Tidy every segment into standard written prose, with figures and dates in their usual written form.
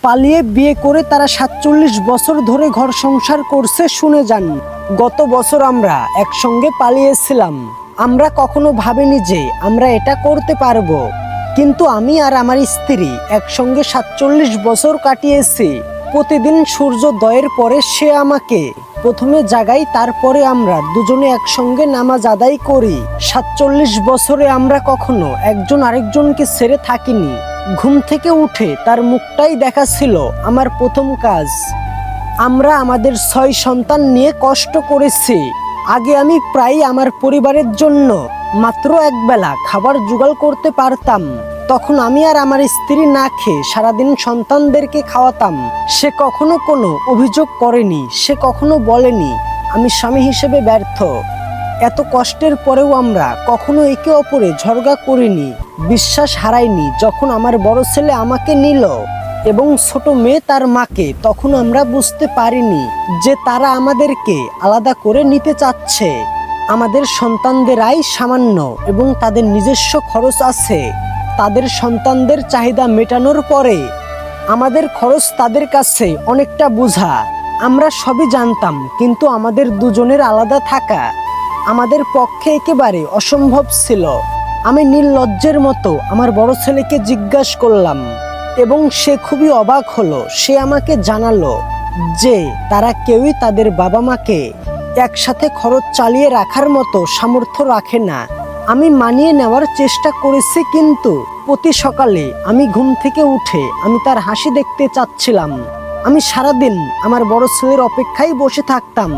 পালিয়ে বিয়ে করে তারা ৪৭ বছর ধরে ঘর সংসার করছে শুনে যান। গত বছর আমরা একসঙ্গে পালিয়েছিলাম। আমরা কখনো ভাবিনি যে আমরা এটা করতে পারবো, কিন্তু আমি আর আমার স্ত্রী একসঙ্গে ৪৭ বছর কাটিয়েছি। প্রতিদিন সূর্যোদয়ের পরে সে আমাকে প্রথমে জাগাই, তারপরে আমরা দুজনে একসঙ্গে নামাজ আদায় করি। ৪৭ বছরে আমরা কখনো একজন আরেকজনকে ছেড়ে থাকিনি। ঘুম থেকে উঠে তার মুখটাই দেখা ছিল আমার প্রথম কাজ। আমরা আমাদের ৬ সন্তান নিয়ে কষ্ট করেছি। আগে আমি প্রায় আমার পরিবারের জন্য মাত্র একবেলা খাবার জোগাড় করতে পারতাম। তখন আমি আর আমার স্ত্রী না খেয়ে সারাদিন সন্তানদেরকে খাওয়াতাম। সে কখনো কোনো অভিযোগ করেনি, সে কখনো বলেনি আমি স্বামী হিসেবে ব্যর্থ। এত কষ্টের পরেও আমরা কখনো একে অপরে ঝগড়া করিনি, বিশ্বাস হারাইনি। যখন আমার বড় ছেলে আমাকে নিল এবং ছোট মেয়ে তার মাকে, তখন আমরা বুঝতে পারিনি যে তারা আমাদেরকে আলাদা করে নিতে চাচ্ছে। আমাদের সন্তানদের আয় সামান্য এবং তাদের নিজস্ব খরচ আছে। তাদের সন্তানদের চাহিদা মেটানোর পরে আমাদের খরচ তাদের কাছে অনেকটা বোঝা। আমরা সবই জানতাম, কিন্তু আমাদের দুজনের আলাদা থাকা আমাদের পক্ষে একেবারে অসম্ভব ছিল। আমি নির্লজ্জের মতো আমার বড় ছেলেকে জিজ্ঞাসা করলাম এবং সে খুবই অবাক হলো। সে আমাকে জানালো যে তারা কেউই তাদের বাবা মাকে একসাথে খরচ চালিয়ে রাখার মতো সামর্থ্য রাখে না। আমি মানিয়ে নেওয়ার চেষ্টা করেছি, কিন্তু প্রতি সকালে আমি ঘুম থেকে উঠে আমি তার হাসি দেখতে চাচ্ছিলাম। আমি সারাদিন আমার বড় ছেলের অপেক্ষায় বসে থাকতাম,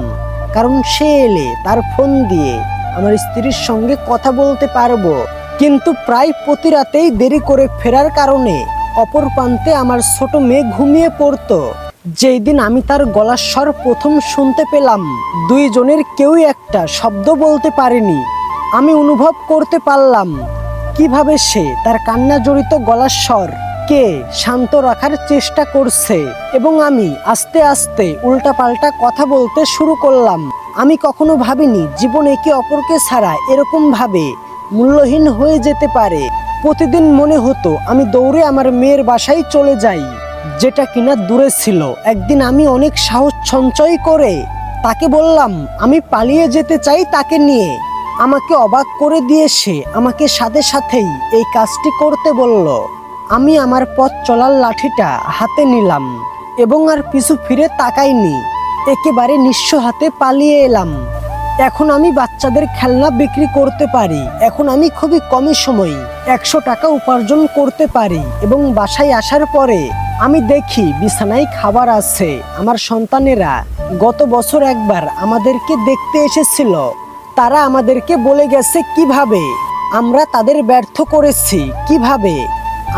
কারণ সে এলে তার ফোন দিয়ে আমার স্ত্রীর সঙ্গে কথা বলতে পারবো। কিন্তু প্রায় প্রতি রাতেই দেরি করে ফেরার কারণে অপর প্রান্তে আমার ছোট মেয়ে ঘুমিয়ে পড়তো। যেই দিন আমি তার গলার স্বর প্রথম শুনতে পেলাম, দুইজনের কেউই একটা শব্দ বলতে পারেনি। আমি অনুভব করতে পারলাম কিভাবে সে তার কান্না জড়িত গলার স্বর কে শান্ত রাখার চেষ্টা করছে, এবং আমি আস্তে আস্তে উল্টাপাল্টা কথা বলতে শুরু করলাম। আমি কখনো ভাবিনি জীবন একে অপরকে ছাড়া এরকম ভাবে মূল্যহীন হয়ে যেতে পারে। প্রতিদিন মনে হতো আমি দৌড়ে আমার মেয়ের বাসায় চলে যাই, যেটা কিনা দূরে ছিল। একদিন আমি অনেক সাহস সঞ্চয় করে তাকে বললাম আমি পালিয়ে যেতে চাই তাকে নিয়ে। আমাকে অবাক করে দিয়ে সে আমাকে সাথে সাথেই এই কাজটি করতে বলল। আমি আমার পথ চলার লাঠিটা হাতে নিলাম এবং আর পিছু ফিরে তাকাইনি। একেবারে নিঃস্ব হাতে পালিয়ে এলাম। এখন আমি বাচ্চাদের খেলনা বিক্রি করতে পারি। এখন আমি খুবই কমই সময় ১০০ টাকা উপার্জন করতে পারি, এবং বাসায় আসার পরে আমি দেখি বিছানায় খাবার আছে। আমার সন্তানেরা গত বছর একবার আমাদেরকে দেখতে এসেছিল। তারা আমাদেরকে বলে গেছে কিভাবে আমরা তাদের ব্যর্থ করেছি, কিভাবে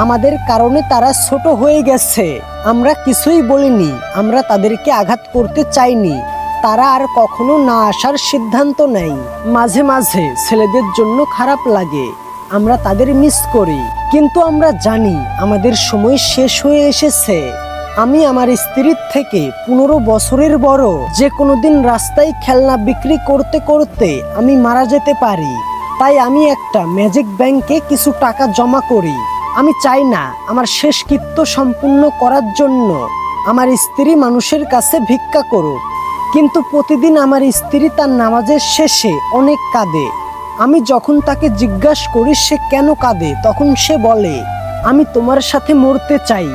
আমাদের কারণে তারা ছোট হয়ে গেছে। আমরা কিছুই বলিনি, আমরা তাদেরকে আঘাত করতে চাইনি। তারা আর কখনো না আসার সিদ্ধান্ত নেয়। মাঝে মাঝে ছেলেদের জন্য খারাপ লাগে, আমরা তাদের মিস করি, কিন্তু আমরা জানি আমাদের সময় শেষ হয়ে এসেছে। আমি আমার স্ত্রীর থেকে ১৫ বছরের বড়। যে কোনো দিন রাস্তায় খেলনা বিক্রি করতে করতে আমি মারা যেতে পারি। তাই আমি একটা ম্যাজিক ব্যাংকে কিছু টাকা জমা করি। আমি চাই না আমার শেষকৃত্য সম্পূর্ণ করার জন্য আমার স্ত্রী মানুষের কাছে ভিক্ষা করুক। কিন্তু প্রতিদিন আমার স্ত্রী তার নামাজের শেষে অনেক কাঁদে। আমি যখন তাকে জিজ্ঞাসা করি সে কেন কাঁদে, তখন সে বলে আমি তোমার সাথে মরতে চাই।